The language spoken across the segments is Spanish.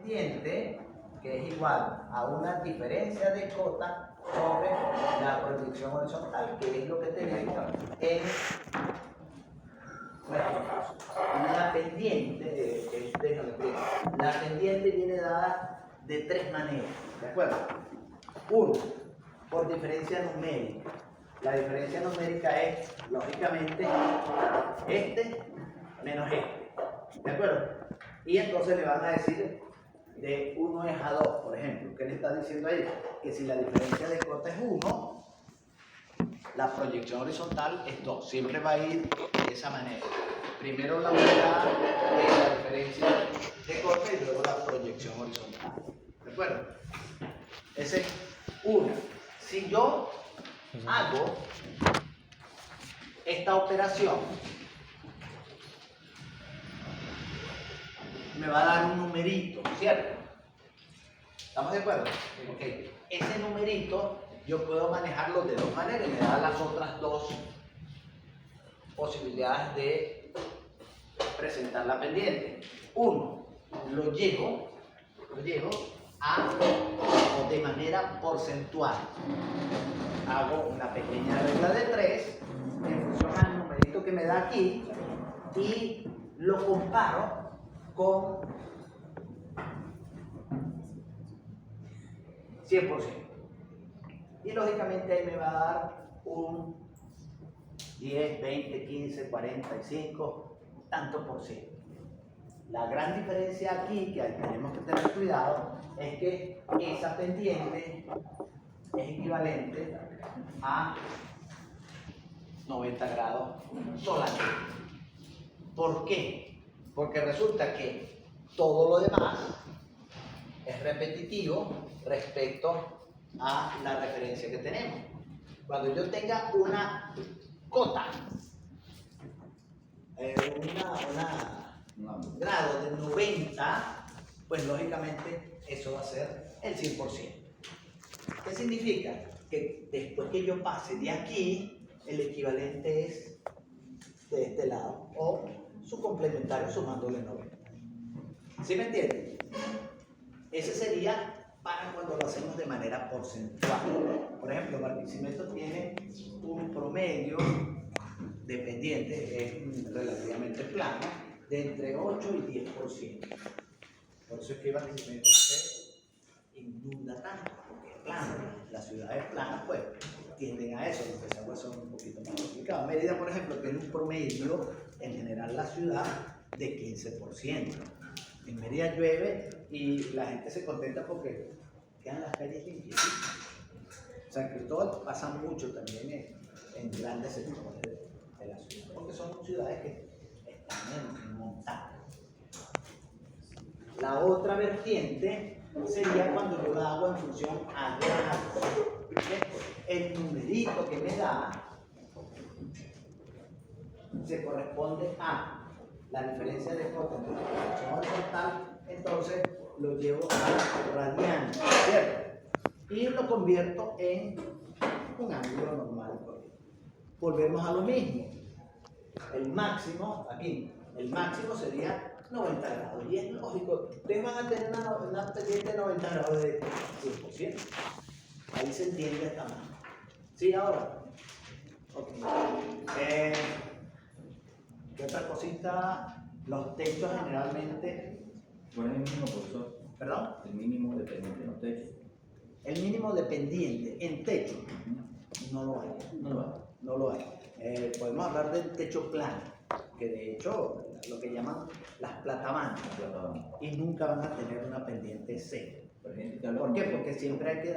pendiente que es igual a una diferencia de cota sobre la proyección horizontal, que es lo que tenemos en la pendiente. La pendiente viene dada de tres maneras, ¿de acuerdo? Uno, por diferencia numérica. La diferencia numérica es, lógicamente, este menos este, ¿de acuerdo? Y entonces le van a decir de 1 es a 2, por ejemplo. ¿Qué le está diciendo ahí? Que si la diferencia de cota es 1, la proyección horizontal es 2. Siempre va a ir de esa manera. Primero la unidad de la diferencia de cota y luego la proyección horizontal. ¿De acuerdo? Ese es 1. Si yo hago esta operación, me va a dar un numerito, ¿cierto? ¿Estamos de acuerdo? Ok. Ese numerito yo puedo manejarlo de dos maneras y me da las otras dos posibilidades de presentar la pendiente. Uno, lo llevo a o de manera porcentual. Hago una pequeña regla de 3 en función al numerito que me da aquí y lo comparo con 100%. Y lógicamente ahí me va a dar un 10, 20, 15, 45, tanto por ciento. La gran diferencia aquí que tenemos que tener cuidado es que esa pendiente es equivalente a 90 grados solamente. ¿Por qué? Porque resulta que todo lo demás es repetitivo respecto a la referencia que tenemos. Cuando yo tenga una cota, un grado de 90, pues lógicamente eso va a ser el 100%. ¿Qué significa? Que después que yo pase de aquí, el equivalente es de este lado, o su complementario sumándole 90. ¿Sí me entienden? Ese sería para cuando lo hacemos de manera porcentual. Por ejemplo, Barquisimeto tiene un promedio de pendiente, es relativamente plano, de entre 8 y 10%. Por eso es que Barquisimeto se inunda tanto, porque es plano. Las ciudades planas, pues, tienden a eso, los desagües son un poquito más complicados. Mérida, por ejemplo, tiene un promedio, en general, la ciudad, de 15%. En Mérida llueve y la gente se contenta porque quedan las calles limpias. O sea, que todo pasa mucho también en grandes sectores de la ciudad, porque son ciudades que están en montaña. La otra vertiente sería cuando yo la hago en función a grados. El numerito que me da se corresponde a la diferencia de cota entre la proyección horizontal, entonces lo llevo a radianes, ¿cierto? Y lo convierto en un ángulo normal. Volvemos a lo mismo. El máximo, aquí, el máximo sería 90 grados. Y es lógico, ustedes van a tener una pendiente de 90 grados de 100%. Ahí se entiende esta mano. ¿Sí, ahora? Ok. ¿Qué otra cosita? Los techos generalmente... ¿Cuál es el mínimo, profesor? ¿Perdón? El mínimo dependiente en los techos. El mínimo dependiente en techo no lo hay. No lo hay. Podemos hablar del techo plano, que de hecho lo que llaman las platabancas, y nunca van a tener una pendiente C. ¿Por qué? Porque siempre hay que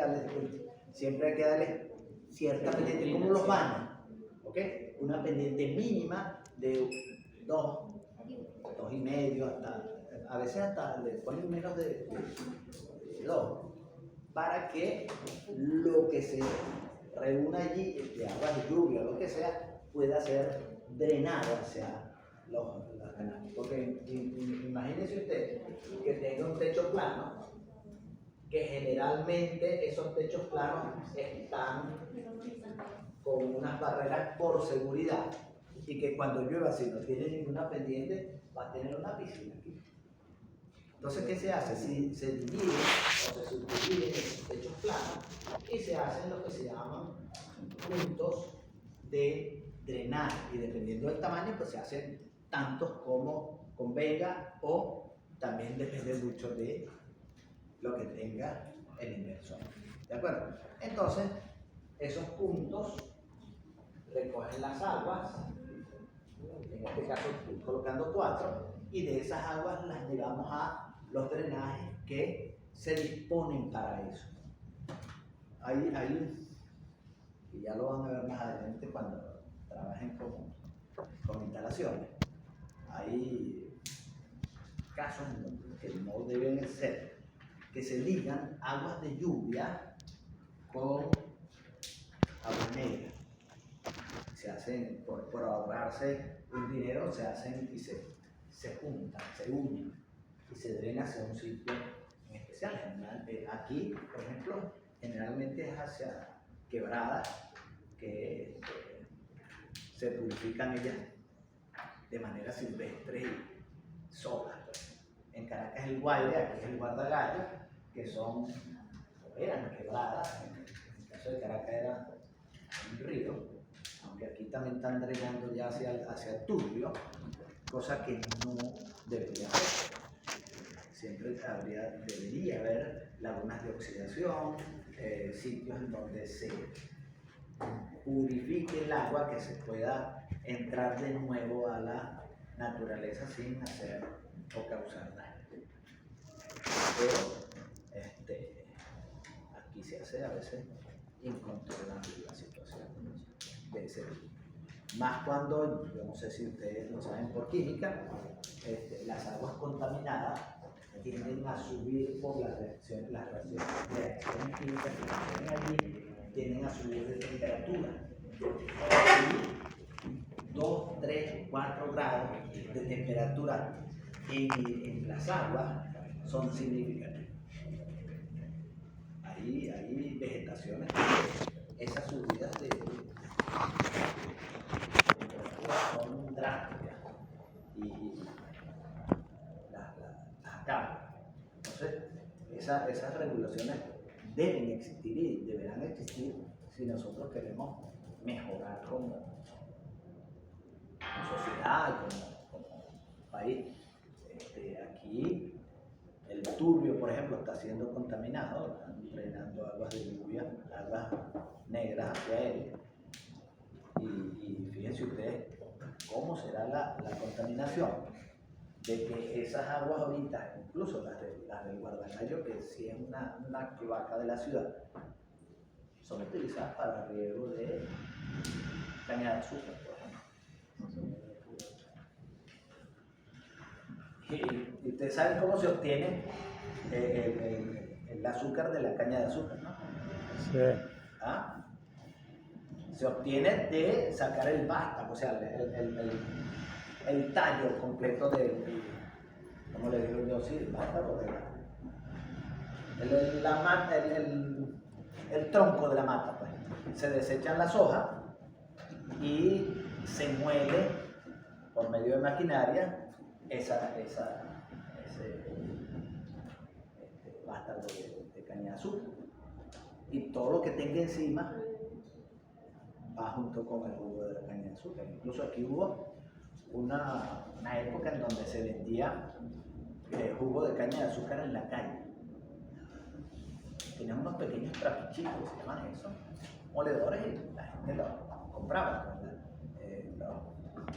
darle cierta pendiente, como los baños, ¿ok? Una pendiente mínima de 2, 2,5, hasta, a veces hasta le ponen menos de 2, para que lo que se reúna allí, de agua de lluvia o lo que sea, pueda ser drenado hacia los canales. Porque imagínense usted que tenga un techo plano, que generalmente esos techos planos están con unas barreras por seguridad, y que cuando llueva, si no tiene ninguna pendiente, va a tener una piscina aquí. Entonces, ¿qué se hace? Si se divide o se subdividen esos techos planos y se hacen lo que se llaman puntos de drenaje. Y dependiendo del tamaño, pues se hacen tantos como convenga o también depende mucho de lo que tenga el inversor. ¿De acuerdo? Entonces, esos puntos recogen las aguas, en este caso estoy colocando 4, y de esas aguas las llevamos a los drenajes que se disponen para eso. Y ya lo van a ver más adelante cuando trabajen con instalaciones. Hay casos en donde que no deben ser, que se ligan aguas de lluvia con agua negra. Se hacen, por ahorrarse un dinero, se hacen y se juntan, se unen y se drena hacia un sitio en especial. Aquí, por ejemplo, generalmente es hacia quebradas que se purifican ellas de manera silvestre y solas. En Caracas el Guaire, aquí es el Guardagallo, que son, eran quebradas, en el caso de Caracas era un río, aunque aquí también están drenando ya hacia el Turbio, cosa que no debería haber. Siempre debería haber lagunas de oxidación, sitios en donde se purifique el agua, que se pueda entrar de nuevo a la naturaleza sin hacer o causar daño. Pero aquí se hace a veces incontrolable la situación de ese tipo. Más cuando, yo no sé si ustedes lo saben por química, las aguas contaminadas tienden a subir por las reacciones químicas que tienen allí, tienden a subir de temperatura. Y 2, 3, 4 grados de temperatura en las aguas son significativos. Hay vegetaciones, esas subidas de son drásticas y las acaban. Entonces, esas regulaciones deben existir y deberán existir si nosotros queremos mejorar como sociedad, como país. Aquí el Turbio, por ejemplo, está siendo contaminado, están drenando aguas de lluvia, aguas negras hacia él. Y fíjense ustedes cómo será la contaminación de que esas aguas ahorita, incluso las del Guardagallo, que sí es una cloaca de la ciudad, son utilizadas para riego de caña de azúcar, por ejemplo. Y ustedes saben cómo se obtiene el azúcar de la caña de azúcar, ¿no? Sí. ¿Ah? Se obtiene de sacar el vástago, o sea, el tallo completo ¿cómo le digo yo? Sí, el vástago el tronco de la mata, pues. Se desechan las hojas y se muele por medio de maquinaria ese vástago de caña de azúcar. Y todo lo que tenga encima va junto con el jugo de la caña de azúcar. Incluso aquí hubo una época en donde se vendía jugo de caña de azúcar en la calle. Tenían unos pequeños trapichitos, se llaman eso, moledores, y la gente lo compraba.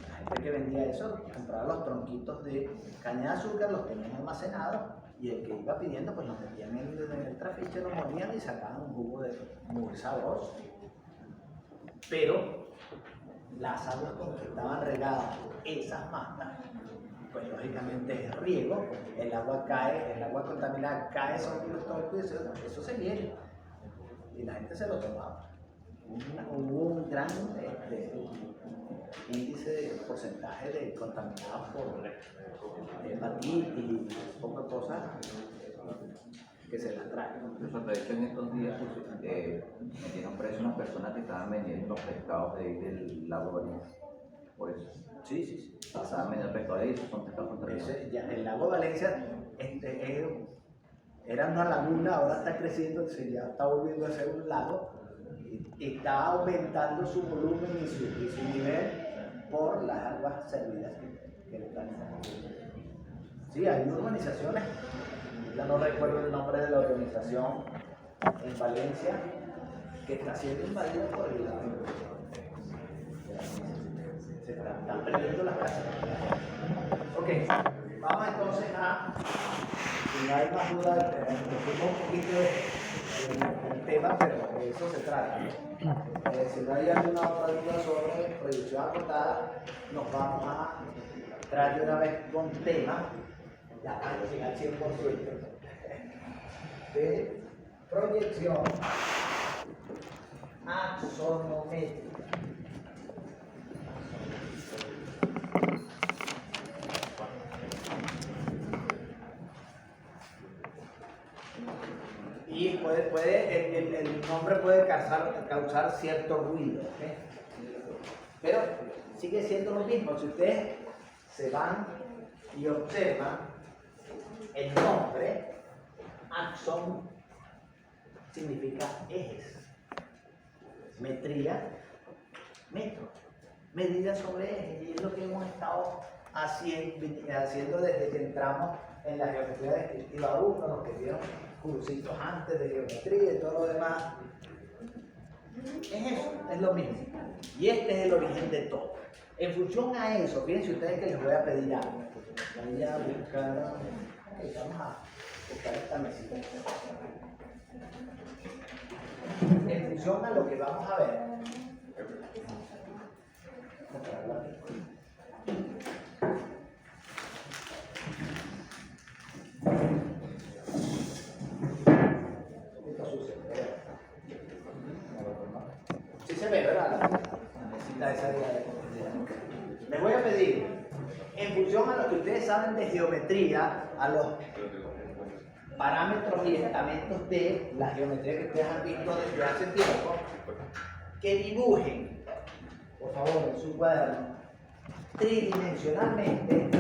La gente que vendía eso compraba los tronquitos de caña de azúcar, los tenían almacenados, y el que iba pidiendo, pues los metían en el trapiche, lo molían y sacaban un jugo muy sabroso. Pero las aguas con que estaban regadas esas matas, pues lógicamente es riego, el agua contaminada cae sobre los troncos y eso se hiela. Y la gente se lo tomaba. Hubo un gran índice de porcentaje de contaminados por hepatitis y poco de cosas que se las traen. Incluso de hecho en estos días metieron preso unas personas que estaban vendiendo los pescados de ahí del lago Barinas. Por eso. Sí, sí, sí. Pasaba medio pescadito, son pescados contaminados. El lago Valencia era una laguna, ahora está creciendo, ya está volviendo a ser un lago y está aumentando su volumen y su nivel por las aguas servidas que le están dando. Sí, hay urbanizaciones, ya no recuerdo el nombre de la urbanización en Valencia, que está siendo invadida por el lago. Se están perdiendo las casas. Ok, vamos entonces a, si no hay más dudas, nos fuimos un poquito del tema, pero de eso se trata. Si no hay alguna otra duda sobre proyección acotada, nos vamos a traer de una vez con tema, ya casi al 100%, de proyección axonométrica. Y el nombre puede causar cierto ruido, ¿okay? Pero sigue siendo lo mismo. Si ustedes se van y observan el nombre, axón significa ejes, metría, metro, medidas sobre ejes, y es lo que hemos estado haciendo desde que entramos en la geometría descriptiva 1, los que dieron cursitos antes de geometría y todo lo demás. Es eso, es lo mismo. Y este es el origen de todo. En función a eso, fíjense ustedes que les voy a pedir algo. Voy a buscar, vamos a buscar esta mesita. En función a lo que vamos a ver. Sí se ve, ¿verdad? La mesita esa de les voy a pedir, en función a lo que ustedes saben de geometría, a los parámetros y estamentos de la geometría que ustedes han visto desde hace tiempo, que dibujen, por favor, en su cuaderno, tridimensionalmente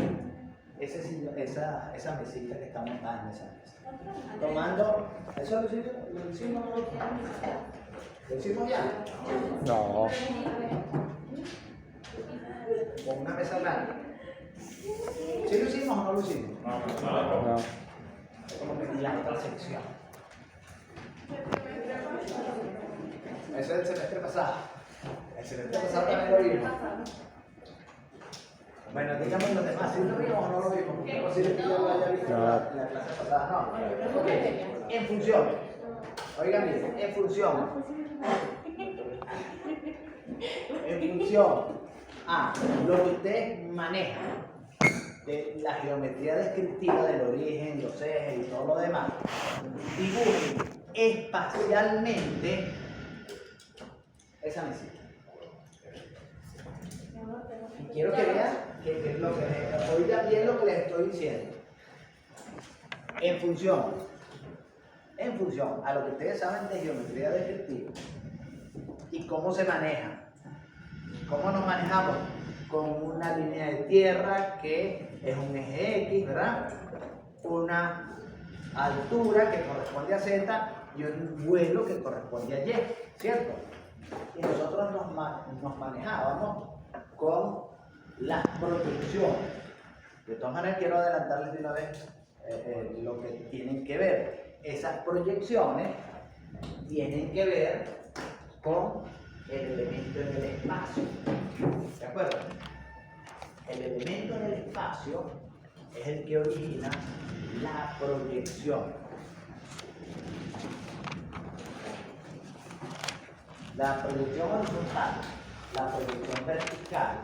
esa mesita que está montada en esa mesa. Tomando, ¿eso lo hicimos? ¿Lo hicimos ya? No. Con una mesa grande. ¿Sí lo hicimos o no lo hicimos? No. Es como que la otra sección. Eso es el semestre pasado. El semestre pasado también lo vimos. Bueno, díganme los demás, ¿sí lo vimos o no lo vimos? Es posible que yo lo haya visto en la clase pasada. No. Ok, en función. Oigan bien, en función a lo que ustedes manejan de la geometría descriptiva del origen, los ejes y todo lo demás, dibujen espacialmente esa mesita. Y quiero que vean que es lo que oigan bien lo que les estoy diciendo. En función a lo que ustedes saben de geometría descriptiva y cómo se maneja. ¿Cómo nos manejamos? Con una línea de tierra que es un eje X, ¿verdad? Una altura que corresponde a Z y un vuelo que corresponde a Y, ¿cierto? Y nosotros nos manejábamos con las proyecciones. De todas maneras, quiero adelantarles de una vez lo que tienen que ver. Esas proyecciones tienen que ver con el elemento en el espacio. ¿De acuerdo? El elemento en el espacio es el que origina la proyección. La proyección horizontal, la proyección vertical,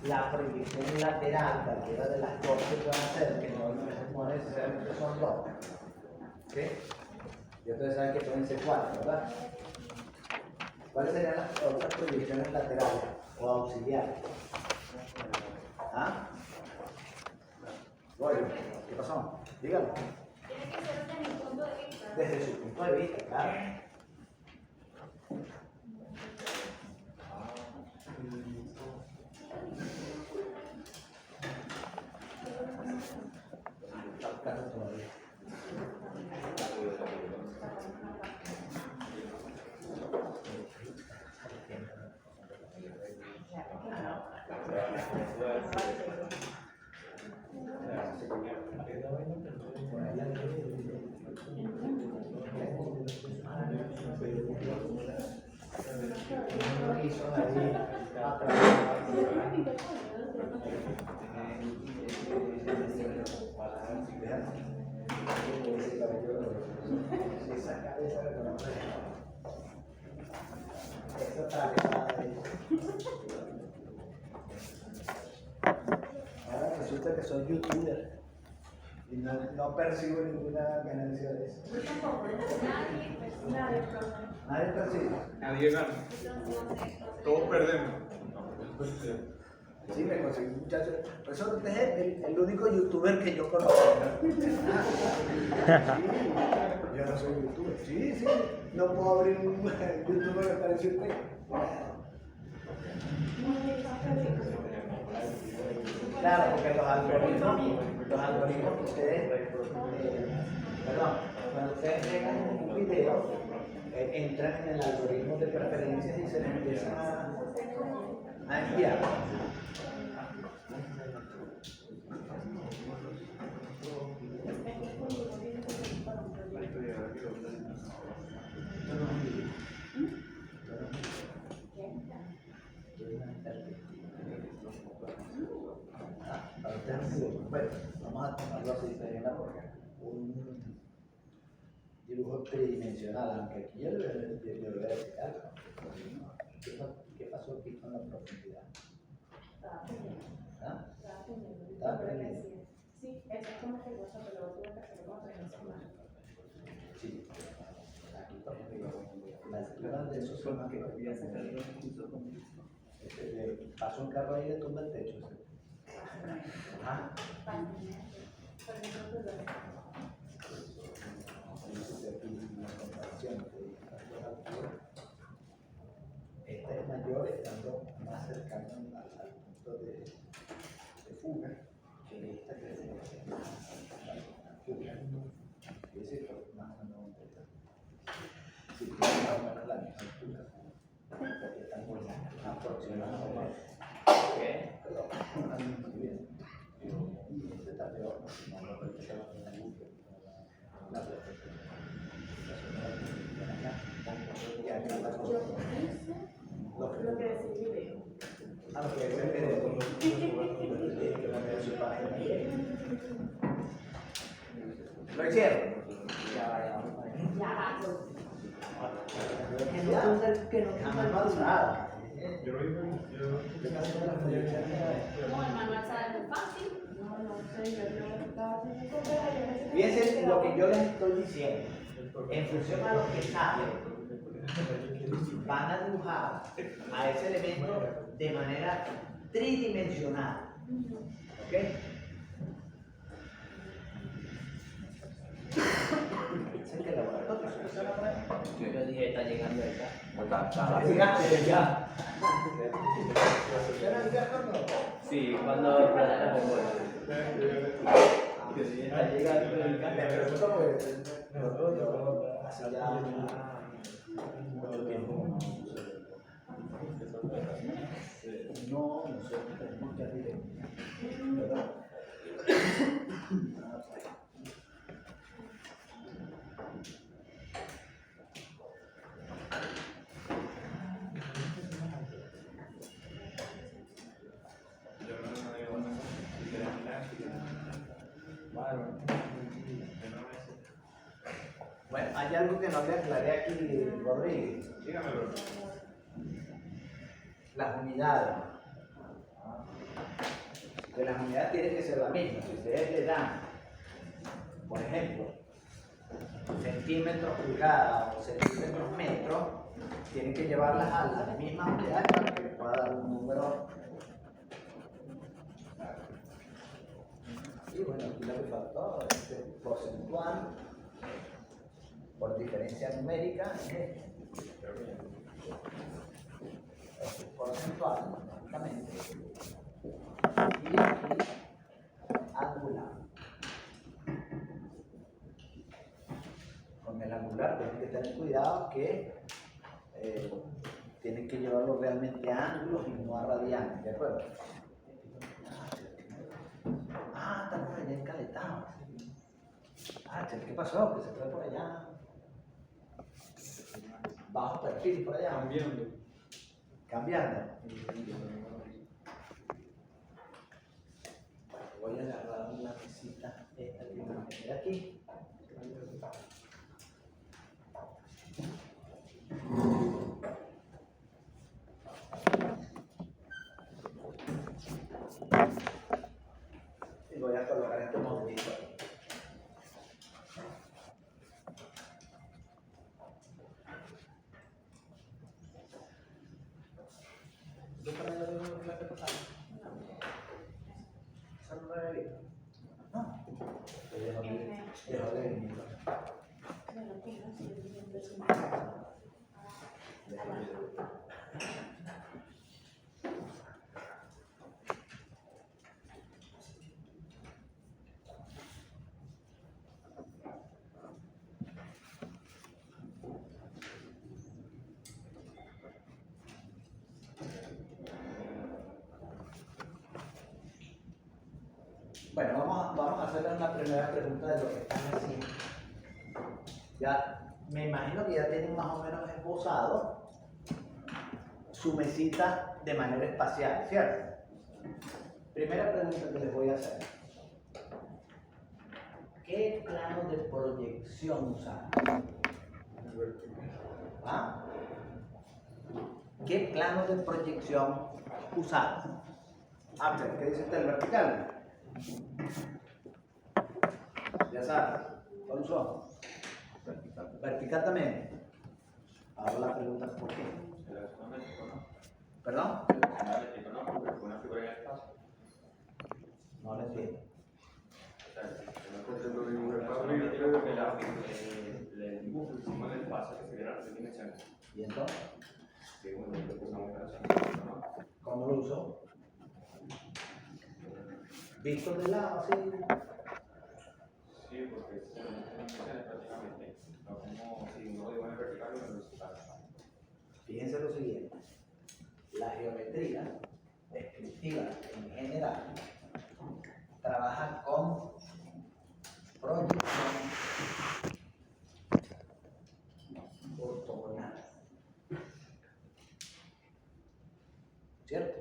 la proyección lateral, cualquiera de las dos que puedan hacer, que no necesariamente son dos. ¿Ok? Y ustedes saben que pueden ser cuatro, ¿verdad? ¿Cuáles serían las otras proyecciones laterales o auxiliares? ¿Ah? Bueno, ¿qué pasó? Dígalo. Tiene que ser desde mi punto de vista. Desde su punto de vista, claro. Ahora resulta que soy youtuber y no percibo ninguna ganancia de eso. Nadie percibe. Nadie gana. Todos perdemos. Sí, me conseguí un muchacho. Resulta que es el único youtuber que yo conozco. Sí, yo no soy youtuber. Sí, sí. No puedo abrir un youtuber para decirte. Claro, porque los algoritmos que ustedes, perdón, cuando ustedes pegan un video, entran en el algoritmo de preferencias y se les empiezan a enviar. Bueno, vamos a tomarlo así, porque un dibujo tridimensional, aunque aquí yo le voy a decir algo. ¿Qué pasó aquí con la profundidad? ¿Ah? Está aprendiendo. Sí, eso es como que cosa, pero tuve que hacer como transformar. Sí. Aquí, por ejemplo, las alturas de esos son más que pasó un carro ahí de tumba el techo. Ajá. Esta es mayor estando más cercano al punto de fuga que esta que es fuga. Es decir, más o menos si tiene más o menos la misma altura, porque están muy aproximadamente. Muy bien. Y este está peor, no lo puede ser una luz. Lo que decía el video. Ah, lo que es el video. ¿Lo hicieron? Ya. Que no jamás nada. Yo lo hice. No, el manual sabe muy fácil. No sé, yo estaba haciendo. Fíjense lo que yo les estoy diciendo. En función a lo que saben, van a dibujar a ese elemento de manera tridimensional. ¿Ok? Dicen que el laboratorio se usa ahora. Yo dije, está llegando ahí. Llegaste ya. ¿Funciona el teléfono? Sí, cuando Está llegando el teléfono, pues nosotros hace ya mucho tiempo. No, nosotros tenemos que abrir. ¿Verdad? Bueno, hay algo que no le aclaré aquí, Rodríguez. Dígamelo. Las unidades. Que las unidades tienen que ser las mismas. Si ustedes le dan, por ejemplo, centímetros pulgadas o centímetros metros, tienen que llevarlas a las mismas unidades para que les pueda dar un número. Y bueno, aquí lo que faltó es el porcentual por diferencia numérica es este. Es porcentual, básicamente. Y aquí, angular. Con el angular tienen que tener cuidado que tienen que llevarlo realmente a ángulos y no a radianes, ¿de acuerdo? Cuidado. Ah, ¿qué pasó? Que se fue por allá. Bajo perfil por allá. Cambiando. Cambiando. Voy a agarrar una mesita esta que me meter aquí. Y voy a colocar este modelito aquí. ¿Tú también lo mismo que la que pasaba? ¿Esa no la había visto? No. Dejó de venir. Bueno, vamos a hacerles una primera pregunta de lo que están haciendo. Ya, me imagino que ya tienen más o menos esbozado su mesita de manera espacial, ¿cierto? Primera pregunta que les voy a hacer. ¿Qué plano de proyección usan? ¿Ah? ¿Qué plano de proyección usaron? ¿Qué dice usted? ¿El vertical? Ya sabe, ¿cuál usó? Vertical también. Ahora la pregunta es ¿por qué? ¿Perdón? No lo entiendo. Porque lo dibujé para abrir, creo que el dibujo que hicimos del espacio que se viera las tres dimensiones. ¿Y entonces? Que bueno, lo usamos para hacer, ¿no? ¿Cómo lo usó? ¿Visto de lado así? Sí, porque se lo dimensiones prácticamente. No como si uno dibuja en vertical y en horizontal. Fíjense lo siguiente. La geometría descriptiva en general trabaja con proyección ortogonal. ¿Cierto?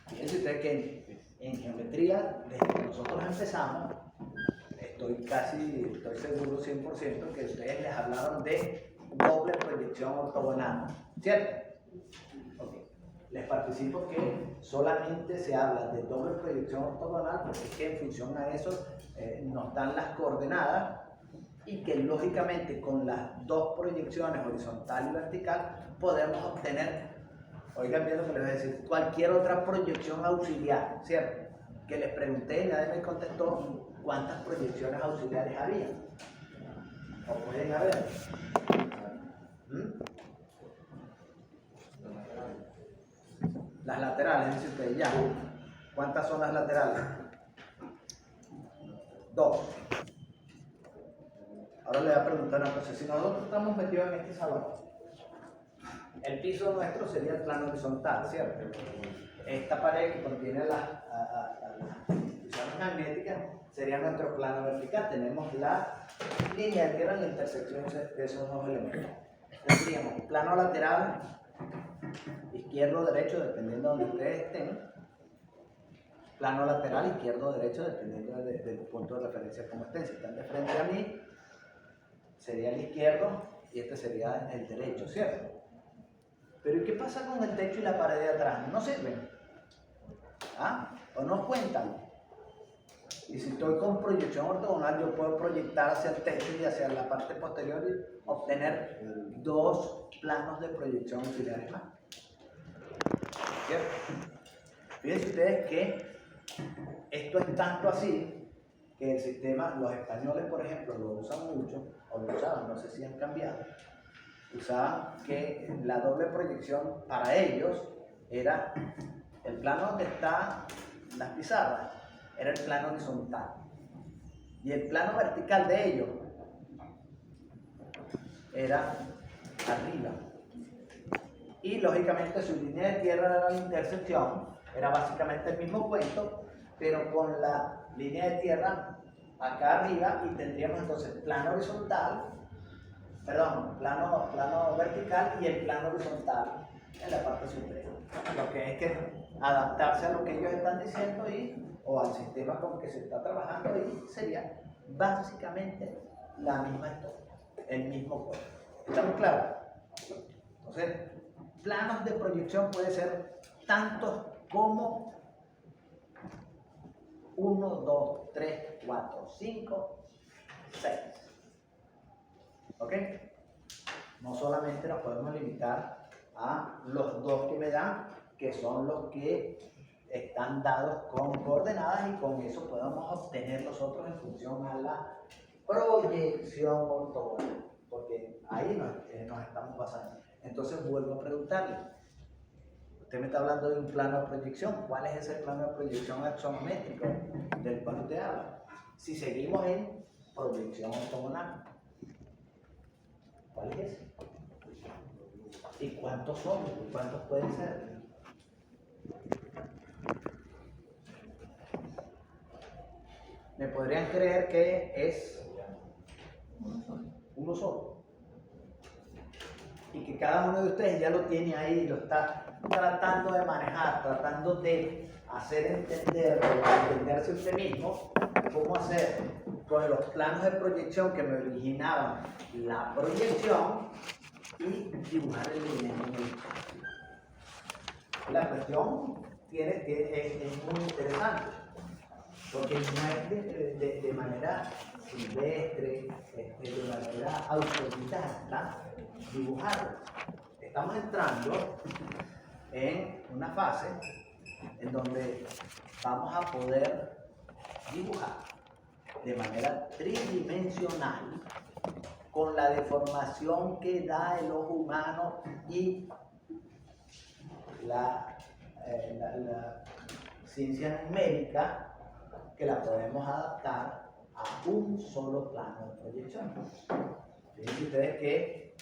Fíjense ustedes que en geometría, desde que nosotros empezamos, estoy seguro 100% que ustedes les hablaron de doble proyección ortogonal, ¿cierto? Okay. Les participo que solamente se habla de doble proyección ortogonal porque es que en función a eso nos dan las coordenadas y que lógicamente con las dos proyecciones horizontal y vertical podemos obtener, oigan bien lo que les voy a decir, cualquier otra proyección auxiliar, ¿cierto? Que les pregunté y nadie me contestó cuántas proyecciones auxiliares había o pueden haber. Las laterales, dice usted, ya. ¿Cuántas son las laterales? 2. Ahora le voy a preguntar una cosa. Si nosotros estamos metidos en este salón, el piso nuestro sería el plano horizontal, ¿cierto? Esta pared que contiene las instituciones magnéticas sería nuestro plano vertical. Tenemos la línea de tierra en la intersección de esos dos elementos. Tendríamos plano lateral, izquierdo o derecho, dependiendo de donde ustedes estén. Plano lateral, izquierdo o derecho, dependiendo del punto de referencia como estén. Si están de frente a mí, sería el izquierdo y este sería el derecho, ¿cierto? Pero ¿y qué pasa con el techo y la pared de atrás? ¿No sirven? ¿Ah? ¿O no cuentan? Y si estoy con proyección ortogonal, yo puedo proyectar hacia el techo y hacia la parte posterior y obtener dos planos de proyección auxiliares más. ¿Cierto? Fíjense ustedes que esto es tanto así que el sistema, los españoles por ejemplo, lo usan mucho, o lo usaban, no sé si han cambiado, usaban que la doble proyección para ellos era el plano donde están las pizarras, era el plano horizontal. Y el plano vertical de ellos era arriba. Y lógicamente su línea de tierra era la intersección, era básicamente el mismo cuento, pero con la línea de tierra acá arriba, y tendríamos entonces plano horizontal, perdón, plano vertical y el plano horizontal en la parte superior. Lo que es que adaptarse a lo que ellos están diciendo o al sistema con que se está trabajando ahí sería básicamente la misma historia, el mismo código. ¿Estamos claros? Entonces, planos de proyección puede ser tantos como 1, 2, 3, 4, 5, 6. ¿Ok? No solamente nos podemos limitar a los dos que me dan, que son los que están dados con coordenadas, y con eso podemos obtener los otros en función a la proyección ortogonal, porque ahí nos estamos basando. Entonces vuelvo a preguntarle, usted me está hablando de un plano de proyección, ¿cuál es ese plano de proyección axonométrico del cual usted habla? Si seguimos en proyección ortogonal, ¿cuál es ese? ¿Y cuántos son? ¿Cuántos pueden ser? ¿Me podrían creer que es uno solo? Y que cada uno de ustedes ya lo tiene ahí y lo está tratando de manejar, tratando de hacer entenderse usted mismo cómo hacer con los planos de proyección que me originaban la proyección y dibujar el elemento en el espacio. La cuestión es muy interesante, porque no es de manera silvestre, de manera autodidacta dibujarlo. Estamos entrando en una fase en donde vamos a poder dibujar de manera tridimensional con la deformación que da el ojo humano y la ciencia numérica, que la podemos adaptar a un solo plano de proyección. Fíjense ustedes que,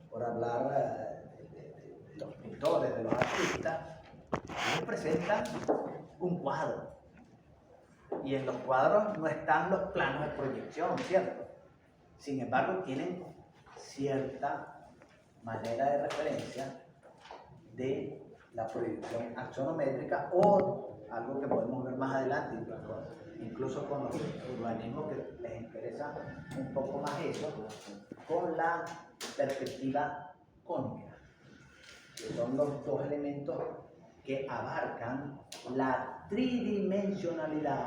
por hablar de los pintores, de los artistas, ellos presentan un cuadro, y en los cuadros no están los planos de proyección, ¿cierto? Sin embargo, tienen cierta manera de referencia de la proyección axonométrica, o algo que podemos ver más adelante, incluso con los urbanismos que les interesa un poco más eso, con la perspectiva cónica, que son los dos elementos que abarcan la tridimensionalidad,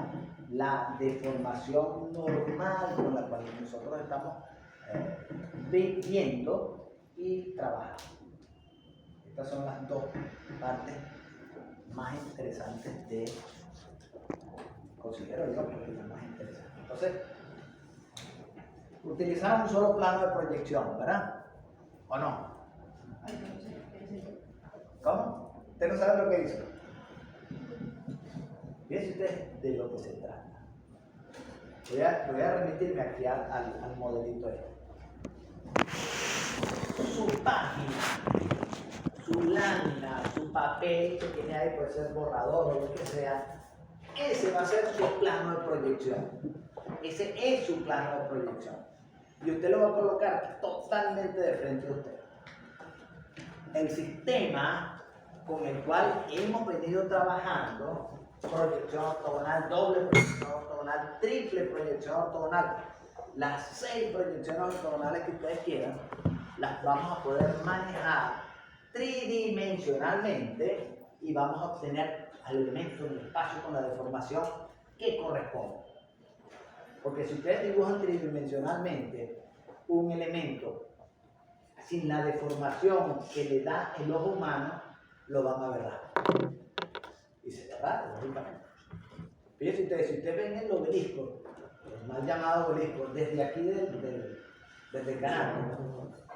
la deformación normal con la cual nosotros estamos viviendo y trabajando. Estas son las dos partes más interesantes considero yo que las más interesantes. Entonces, utilizar un solo plano de proyección, ¿verdad? ¿O no? ¿Cómo? ¿Usted no sabe lo que hizo? Fíjense ustedes de lo que se trata. Voy a remitirme aquí al modelito este. Su página, su lámina, su papel que tiene ahí, puede ser borrador o lo que sea, ese va a ser su plano de proyección. Ese es su plano de proyección. Y usted lo va a colocar totalmente de frente a usted. El sistema con el cual hemos venido trabajando, proyección ortogonal, doble proyección ortogonal, triple proyección ortogonal, las 6 proyecciones ortogonales que ustedes quieran, las vamos a poder manejar tridimensionalmente y vamos a obtener al elemento del espacio con la deformación que corresponde. Porque si ustedes dibujan tridimensionalmente un elemento sin la deformación que le da el ojo humano, lo van a ver raro. Y se ve raro, lógicamente. Fíjense ustedes, si ustedes ven el obelisco, el mal llamado obelisco, desde aquí desde el canal,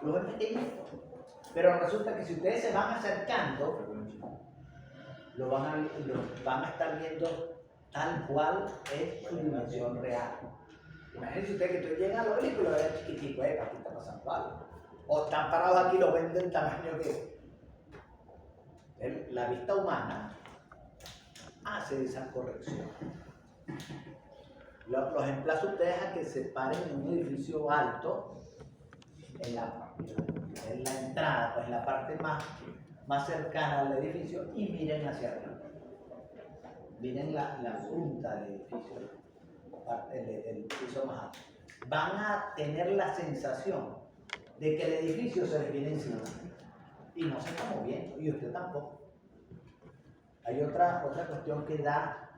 lo ven pequeñito. Pero resulta que si ustedes se van acercando, lo van a estar viendo tal cual es su dimensión real. Imagínense ustedes que tú llegas al obelisco y lo ven chiquitico, aquí está pasando algo. O están parados aquí y lo ven del tamaño que es. La vista humana hace esa corrección. Los emplazo a ustedes a que se paren en un edificio alto, en la entrada, pues en la parte más cercana al edificio, y miren hacia arriba. Miren la punta del edificio, el piso más alto. Van a tener la sensación de que el edificio se les viene encima y no se está moviendo, y usted tampoco. Hay otra cuestión que da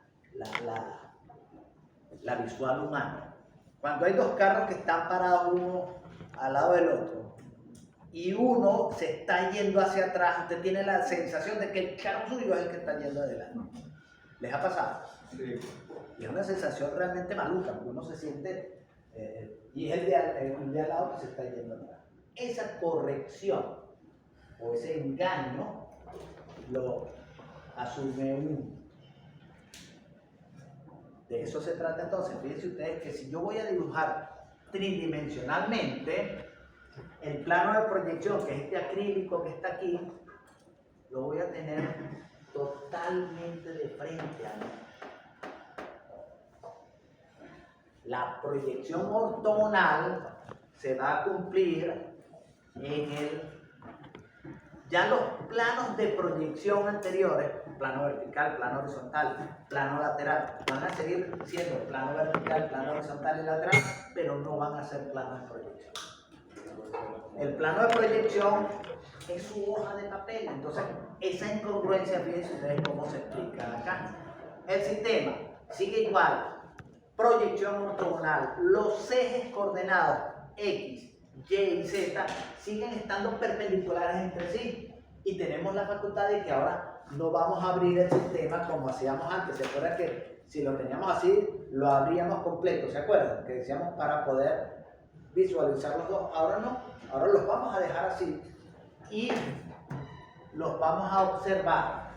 la visual humana. Cuando hay dos carros que están parados uno al lado del otro y uno se está yendo hacia atrás, usted tiene la sensación de que el carro suyo es el que está yendo adelante. ¿Les ha pasado? Sí. Y es una sensación realmente maluca, porque uno se siente, y es el de al lado que se está yendo atrás. Esa corrección o ese engaño lo asume uno. De eso se trata entonces. Fíjense ustedes que si yo voy a dibujar tridimensionalmente, el plano de proyección, que es este acrílico que está aquí, lo voy a tener totalmente de frente a mí. La proyección ortogonal se va a cumplir en ya los planos de proyección anteriores, plano vertical, plano horizontal, plano lateral, van a seguir siendo plano vertical, plano horizontal y lateral, pero no van a ser planos de proyección. El plano de proyección es su hoja de papel, entonces esa incongruencia, fíjense ustedes cómo se explica acá. El sistema sigue igual, proyección ortogonal, los ejes coordenados X, Y y Z siguen estando perpendiculares entre sí, y tenemos la facultad de que ahora no vamos a abrir el sistema como hacíamos antes. ¿Se acuerdan que si lo teníamos así, lo abríamos completo? ¿Se acuerdan? Que decíamos para poder visualizar los dos. Ahora no, ahora los vamos a dejar así y los vamos a observar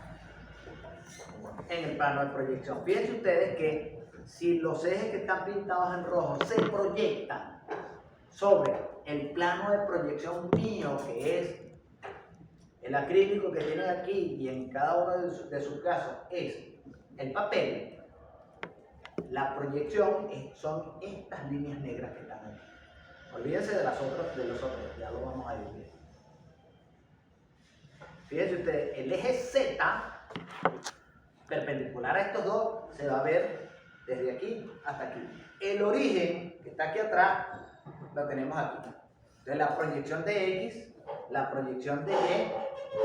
en el plano de proyección. Fíjense ustedes que si los ejes que están pintados en rojo se proyectan sobre el plano de proyección mío, que es el acrílico que tienen aquí y en cada uno de sus casos es el papel, la proyección son estas líneas negras que están aquí. Olvídense de los otros, ya lo vamos a ir viendo. Fíjense ustedes, el eje Z, perpendicular a estos dos, se va a ver desde aquí hasta aquí. El origen, que está aquí atrás, lo tenemos aquí. Entonces la proyección de X, la proyección de Y,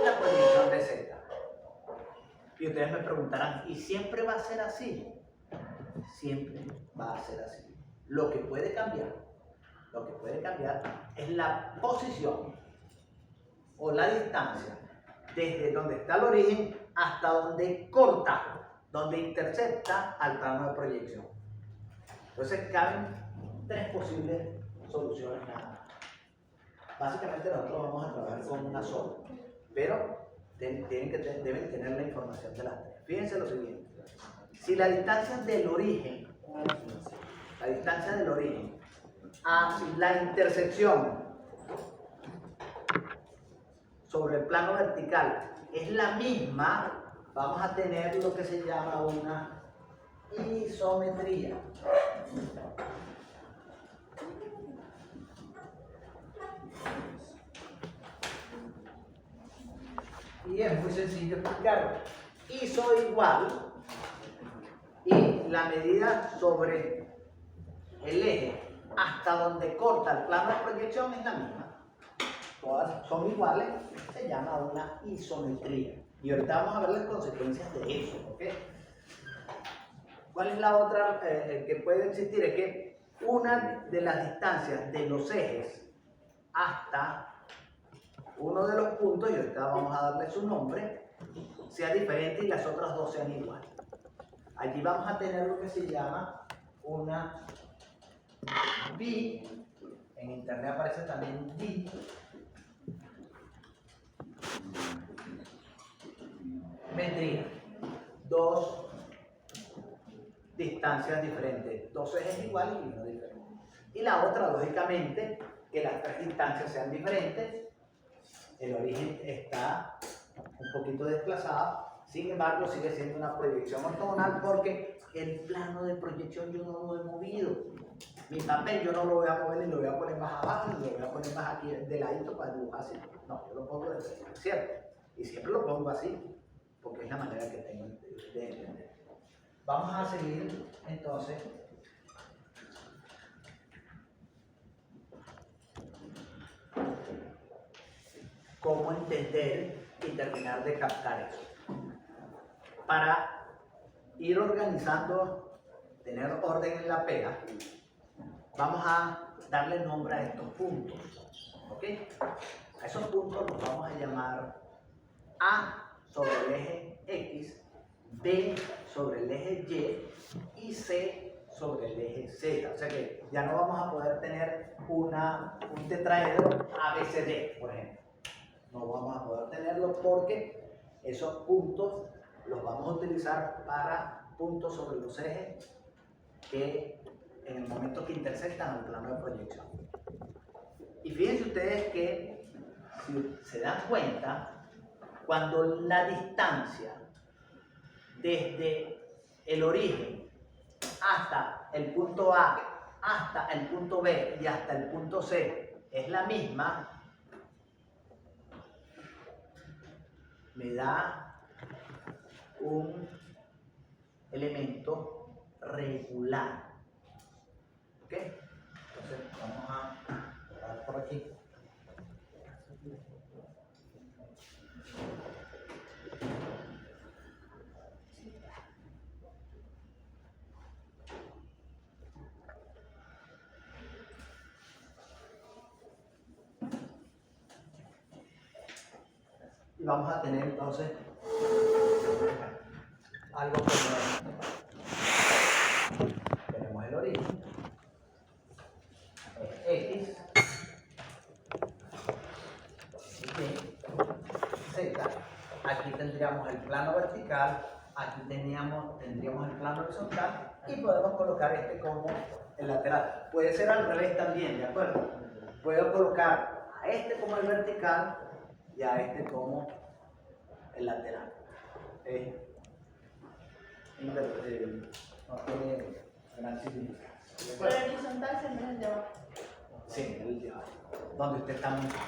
la proyección de Z. Y ustedes me preguntarán, ¿y siempre va a ser así? Siempre va a ser así. Lo que puede cambiar es la posición o la distancia desde donde está el origen hasta donde corta, donde intercepta al plano de proyección. Entonces caben tres posibles soluciones nada más. Básicamente nosotros vamos a trabajar con una sola, pero deben tener la información de las tres. Fíjense lo siguiente: si la distancia del origen a la intersección sobre el plano vertical es la misma, vamos a tener lo que se llama una isometría. Y es muy sencillo explicarlo. Iso igual, y la medida sobre el eje hasta donde corta el plano de proyección es la misma. Todas son iguales, se llama una isometría. Y ahorita vamos a ver las consecuencias de eso, ¿ok? ¿Cuál es la otra que puede existir? Es que una de las distancias de los ejes hasta uno de los puntos, y ahorita vamos a darle su nombre, sea diferente y las otras dos sean iguales. Allí vamos a tener lo que se llama una bi, en internet aparece también bimetría. Dos distancias diferentes, dos ejes iguales y uno diferente. Y la otra, lógicamente, que las tres distancias sean diferentes. El origen está un poquito desplazado Sin embargo, sigue siendo una proyección ortogonal porque el plano de proyección yo no lo he movido. Mi papel yo no lo voy a mover ni lo voy a poner más abajo ni lo voy a poner más aquí de ladito para dibujar así. No, yo lo pongo de frente, ¿cierto? Y siempre lo pongo así porque es la manera que tengo de entender. Vamos a seguir entonces. Cómo entender y terminar de captar eso. Para ir organizando, tener orden en la pega, vamos a darle nombre a estos puntos. ¿Ok? A esos puntos los vamos a llamar A sobre el eje X, B sobre el eje Y y C sobre el eje Z. O sea que ya no vamos a poder tener un tetraedro ABCD, por ejemplo. No vamos a poder tenerlo porque esos puntos los vamos a utilizar para puntos sobre los ejes que en el momento que intersectan el plano de proyección. Y fíjense ustedes que, si se dan cuenta, cuando la distancia desde el origen hasta el punto A, hasta el punto B y hasta el punto C es la misma, me da un elemento regular. ¿Ok? Entonces vamos a dar por aquí. Y vamos a tener entonces algo como tenemos el origen, X, Y, Z. Aquí tendríamos el plano vertical, aquí tendríamos el plano horizontal y podemos colocar este como el lateral. Puede ser al revés también, ¿de acuerdo? Puedo colocar a este como el vertical y a este como el lateral. No tiene gran significado. Pero el horizontal siempre es el de abajo. Sí, el de abajo, donde usted está montado.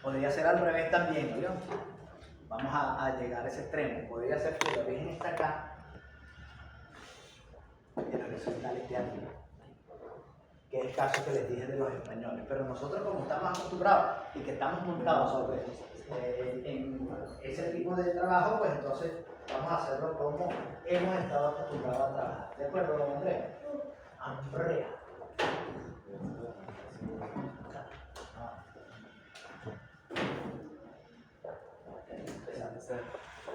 Podría ser al revés también, ¿no? Vamos a llegar a ese extremo. Podría ser que el origen está acá y el horizontal esté aquí, que es el caso que les dije de los españoles. Pero nosotros, como estamos acostumbrados y que estamos montados sobre en ese tipo de trabajo, pues entonces vamos a hacerlo como hemos estado acostumbrados a trabajar. ¿De acuerdo, don Andrea? Andrea.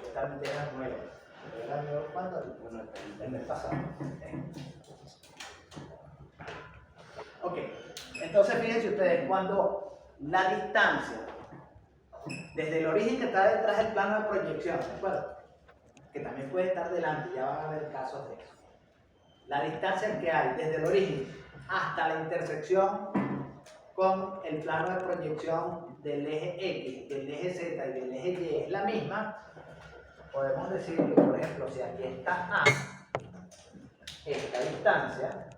Esta Andrea es nueva. ¿Era nueva cuándo? El mes pasado. Ok, entonces fíjense ustedes, cuando la distancia desde el origen que está detrás del plano de proyección, ¿de acuerdo? Que también puede estar delante, ya van a ver casos de eso. La distancia que hay desde el origen hasta la intersección con el plano de proyección del eje X, del eje Z y del eje Y es la misma. Podemos decir que, por ejemplo, si aquí está A, esta distancia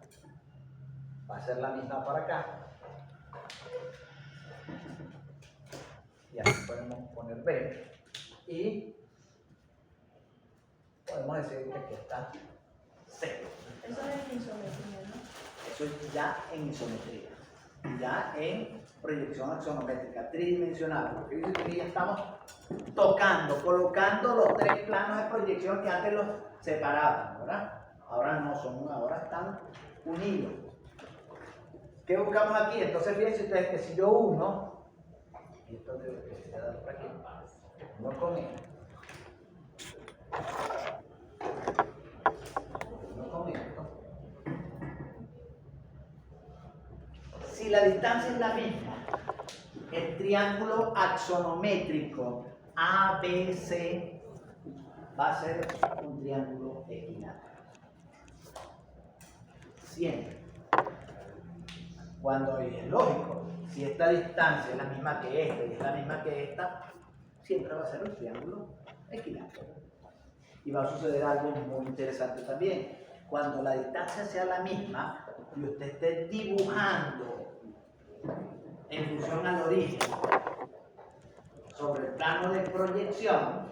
va a ser la misma para acá. Y aquí podemos poner B. Y podemos decir que aquí está C. Eso es isometría, ¿no? Eso es ya en isometría. Ya en proyección axonométrica, tridimensional. Fíjense que ya estamos tocando, colocando los tres planos de proyección que antes los separaban, ¿verdad? Ahora no son, ahora están unidos. ¿Qué buscamos aquí? Entonces fíjense ustedes que si yo uno, y esto que se da por aquí, uno con esto, uno con esto, si la distancia es la misma, el triángulo axonométrico ABC va a ser un triángulo equilátero. Siempre. Cuando es lógico, si esta distancia es la misma que esta y es la misma que esta, siempre va a ser un triángulo equilátero. Y va a suceder algo muy interesante también. Cuando la distancia sea la misma y usted esté dibujando en función al origen sobre el plano de proyección,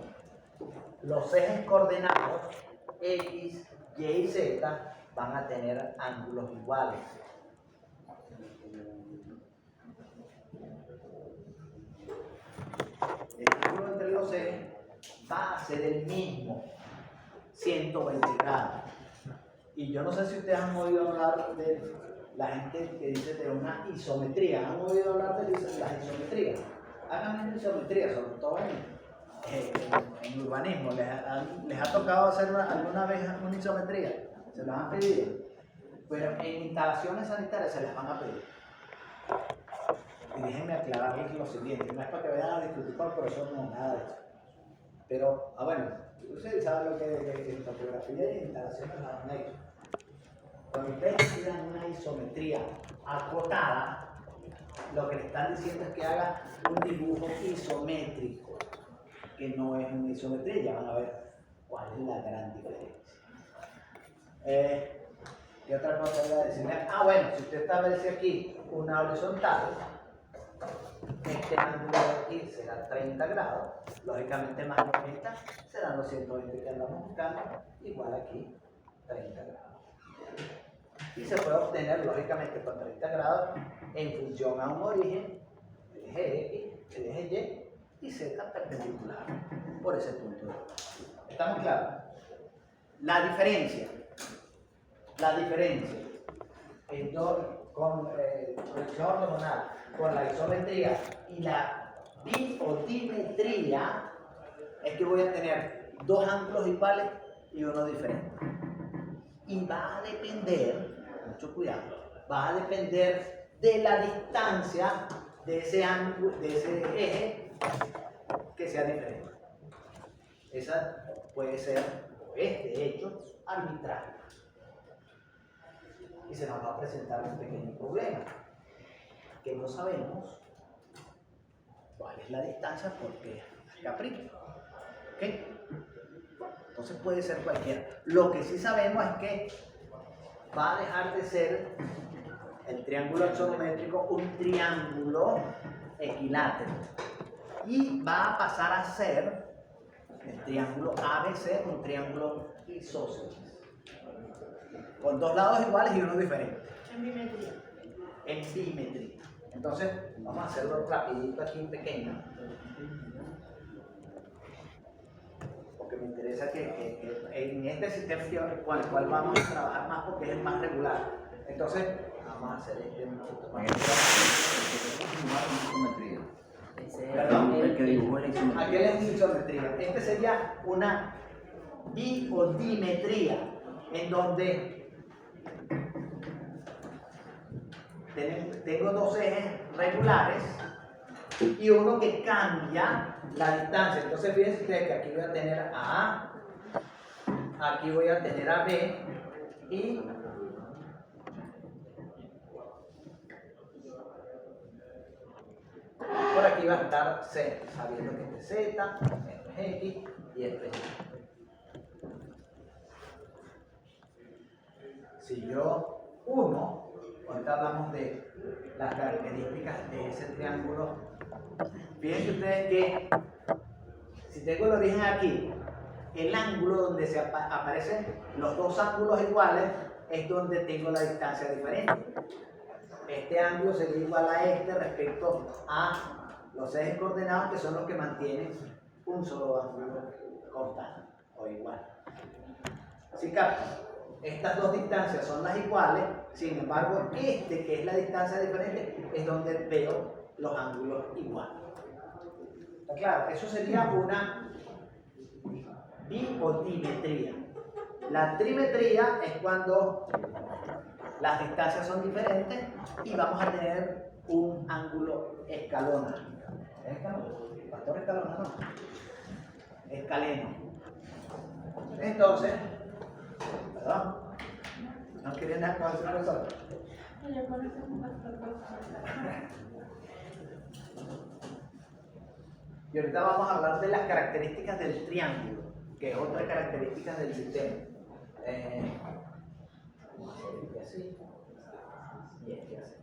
los ejes coordenados X, Y y Z van a tener ángulos iguales. El ángulo entre los ejes va a ser el mismo, 120 grados. Y yo no sé si ustedes han oído hablar de la gente que dice de una isometría. ¿Han oído hablar de las isometrías? Hagan una isometría, sobre todo en urbanismo. ¿Les ha tocado hacer alguna vez una isometría? ¿Se los han pedido? Pero en instalaciones sanitarias se les van a pedir. Y déjenme aclararles lo siguiente, no es para que vayan a discutir por profesor, no, nada de eso. Pero, bueno, ustedes saben lo que en topografía y instalaciones las han hecho. Cuando ustedes pidan una isometría acotada, lo que le están diciendo es que haga un dibujo isométrico, que no es una isometría, ya van a ver cuál es la gran diferencia. ¿Qué otra cosa voy a decirle? Bueno, si usted establece aquí una horizontal, este ángulo de aquí será 30 grados, lógicamente más 90 serán los 120 que andamos buscando, igual aquí 30 grados. Y se puede obtener lógicamente con 30 grados en función a un origen, el eje X, el eje Y y Z perpendicular por ese punto de vista. ¿Estamos claros? La diferencia con proyección ortogonal, con la isometría y la bi o dimetría es que voy a tener dos ángulos iguales y uno diferente. Y va a depender, mucho cuidado, va a depender de la distancia de ese ángulo, de ese eje que sea diferente. Esa puede ser, o es de hecho, arbitraria. Y se nos va a presentar un pequeño problema, que no sabemos cuál es la distancia porque hay capricho. ¿Okay? Entonces puede ser cualquiera. Lo que sí sabemos es que va a dejar de ser el triángulo axonométrico un triángulo equilátero y va a pasar a ser el triángulo ABC un triángulo isósceles, con dos lados iguales y uno diferente. En bimetría. En bimetría. Entonces, vamos a hacerlo rapidito aquí en pequeño. Porque me interesa que en este sistema con el cual vamos a trabajar más porque es el más regular. Entonces, vamos a hacer este un poquito más. Perdón, El que dibujó la isometría. aquel es isometría. Este sería una bi o dimetría, en donde tengo dos ejes regulares y uno que cambia la distancia. Entonces fíjense ustedes que aquí voy a tener a A, aquí voy a tener a B y por aquí va a estar C, sabiendo que este es Z, esto es X y esto es Y. Si yo uno, ahorita hablamos de las características de ese triángulo, fíjense ustedes que si tengo el origen aquí, el ángulo donde se aparecen los dos ángulos iguales es donde tengo la distancia diferente. Este ángulo sería igual a este respecto a los ejes coordenados, que son los que mantienen un solo ángulo constante o igual. ¿Sí captan? Estas dos distancias son las iguales, sin embargo, que es la distancia diferente, es donde veo los ángulos iguales. ¿Está claro? Eso sería una bi o dimetría. La trimetría es cuando las distancias son diferentes y vamos a tener un ángulo escalona. ¿Es escalona? Pastor escalona, no. Escaleno. Entonces, perdón, no quería nada con el profesor. Yo conozco un pastor. Y ahorita vamos a hablar de las características del triángulo, que es otra característica del sistema. Vamos a hacer este así y este así.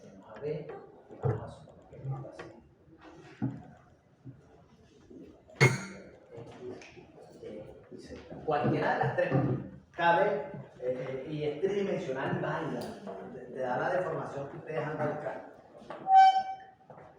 Vamos a ver y vamos a suponer que esto así. Cualquiera de las tres cabe y es tridimensional y válida. Te da la deformación que ustedes han de buscar.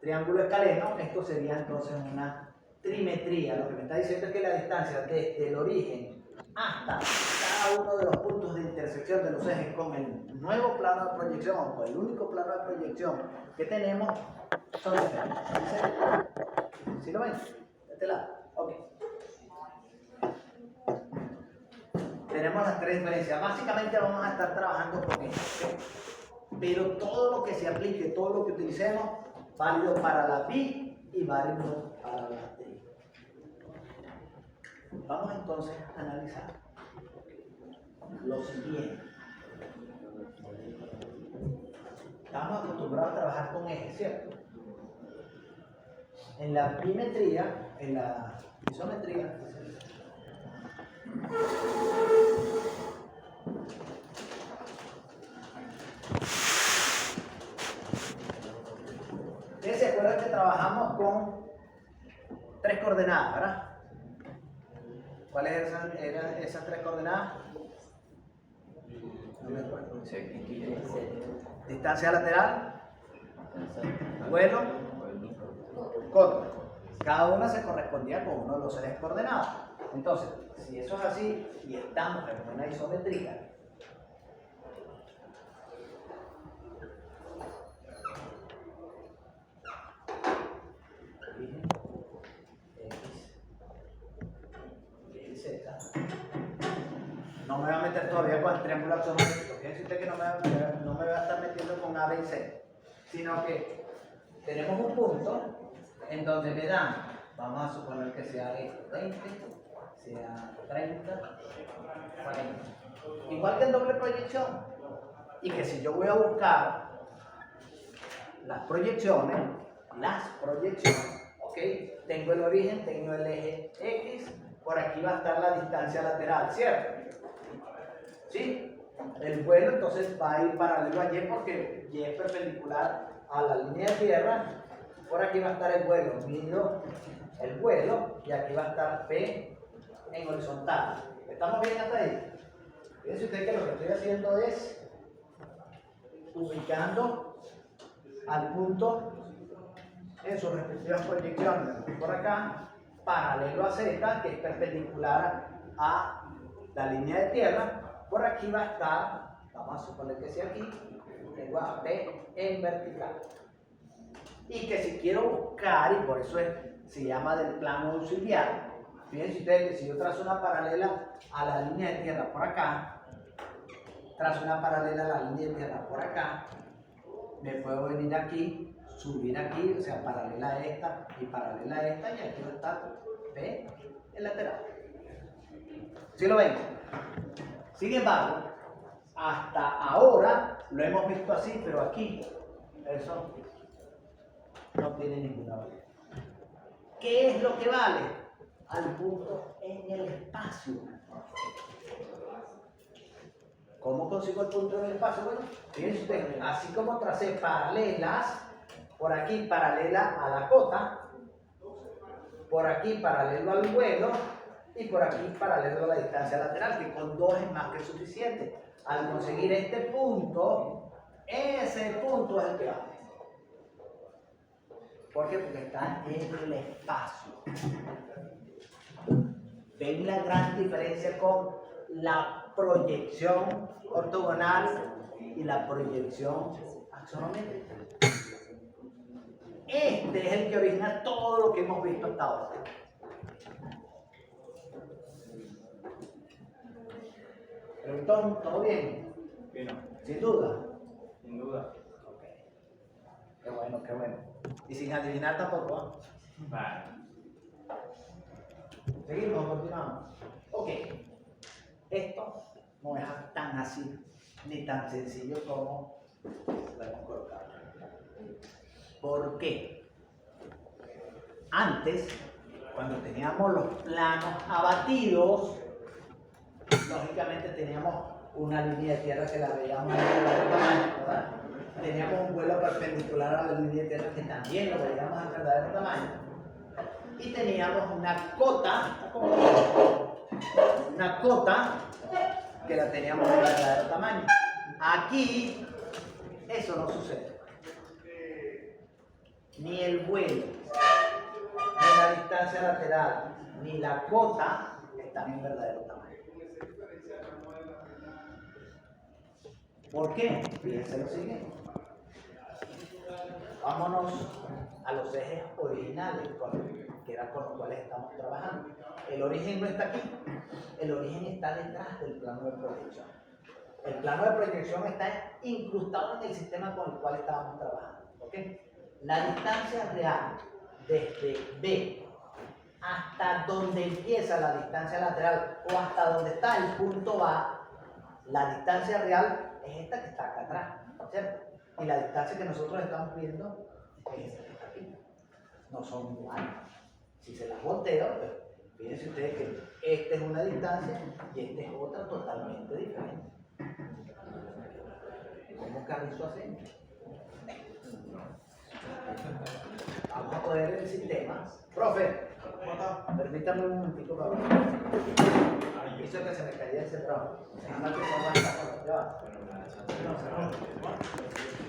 Triángulo escaleno, esto sería entonces una trimetría. Lo que me está diciendo es que la distancia desde el origen hasta cada uno de los puntos de intersección de los ejes con el nuevo plano de proyección o el único plano de proyección que tenemos son diferentes. ¿Sí lo ven? De este lado. Ok. Tenemos las tres diferencias. Básicamente vamos a estar trabajando con esto. Pero todo lo que se aplique, todo lo que utilicemos, válido para la bi y válido para la tri. Vamos entonces a analizar lo siguiente. Estamos acostumbrados a trabajar con ejes, ¿cierto? En la bimetría, en la isometría, ustedes se acuerdan que trabajamos con tres coordenadas, ¿verdad? ¿Cuáles eran esas tres coordenadas? No me acuerdo. Distancia lateral, vuelo, contra. Cada una se correspondía con uno de los ejes coordenados. Entonces, si eso es así y estamos en una isometría, no me voy a meter todavía con el triángulo axonométrico. Fíjense usted que no me voy a estar metiendo con A, B y C, sino que tenemos un punto en donde me dan, vamos a suponer que sea esto, 20, sea 30, 40. Igual que en doble proyección. Y que si yo voy a buscar las proyecciones, ¿ok? Tengo el origen, tengo el eje X, por aquí va a estar la distancia lateral, ¿cierto? ¿Sí? El vuelo entonces va a ir paralelo a Y porque Y es perpendicular a la línea de tierra. Por aquí va a estar el vuelo, mido el vuelo y aquí va a estar P en horizontal. ¿Estamos bien hasta ahí? Fíjense usted que lo que estoy haciendo es ubicando al punto en sus respectivas proyecciones. Por acá, paralelo a Z, que es perpendicular a la línea de tierra. Por aquí va a estar, vamos a suponer que sea aquí, tengo a P en vertical. Y que si quiero buscar, y por eso se llama del plano auxiliar, fíjense ustedes que si yo trazo una paralela a la línea de tierra por acá, trazo una paralela a la línea de tierra por acá, me puedo venir aquí, subir aquí, o sea, paralela a esta y paralela a esta, y aquí va a estar P el lateral. ¿Sí lo ven? Sin embargo, hasta ahora lo hemos visto así, pero aquí eso no tiene ninguna validez. ¿Qué es lo que vale? Al punto en el espacio. ¿Cómo consigo el punto en el espacio? Bueno, fíjense ustedes, así como tracé paralelas, por aquí paralela a la cota, por aquí paralelo al vuelo y por aquí paralelo a la distancia lateral, que con dos es más que suficiente. Al conseguir este punto, ese punto es el que vale. ¿Por qué? Porque está en el espacio. ¿Ven la gran diferencia con la proyección ortogonal y la proyección axonométrica? Este es el que origina todo lo que hemos visto hasta ahora. ¿Pero todo bien? Bien, ¿Sin duda? sin duda. Ok. Qué bueno, qué bueno. Y sin adivinar tampoco, ¿eh? Vale. Seguimos, continuamos. Ok. Esto no es tan así, ni tan sencillo como La hemos colocado. ¿Por qué? Antes, cuando teníamos los planos abatidos, lógicamente teníamos una línea de tierra que la veíamos en verdadero tamaño, ¿verdad? Teníamos un vuelo perpendicular a la línea de tierra que también lo veíamos en verdadero tamaño. Y teníamos una cota que la teníamos en verdadero tamaño. Aquí eso no sucede. Ni el vuelo, ni la distancia lateral, ni la cota están en verdadero tamaño. ¿Por qué? Fíjense lo siguiente. Vámonos a los ejes originales, que eran con los cuales estamos trabajando. El origen no está aquí, el origen está detrás del plano de proyección. El plano de proyección está incrustado en el sistema con el cual estábamos trabajando. ¿Okay? La distancia real desde B hasta donde empieza la distancia lateral o hasta donde está el punto A, la distancia real es esta que está acá atrás, ¿cierto? Y la distancia que nosotros estamos viendo es esta que está aquí. No son iguales. Si se las volteo, pues fíjense ustedes que esta es una distancia y esta es otra totalmente diferente. ¿Cómo Carrizo hace? Vamos a poner el sistema. Profe, permítame un momentito para ver. Hizo que se me caía el cerrado.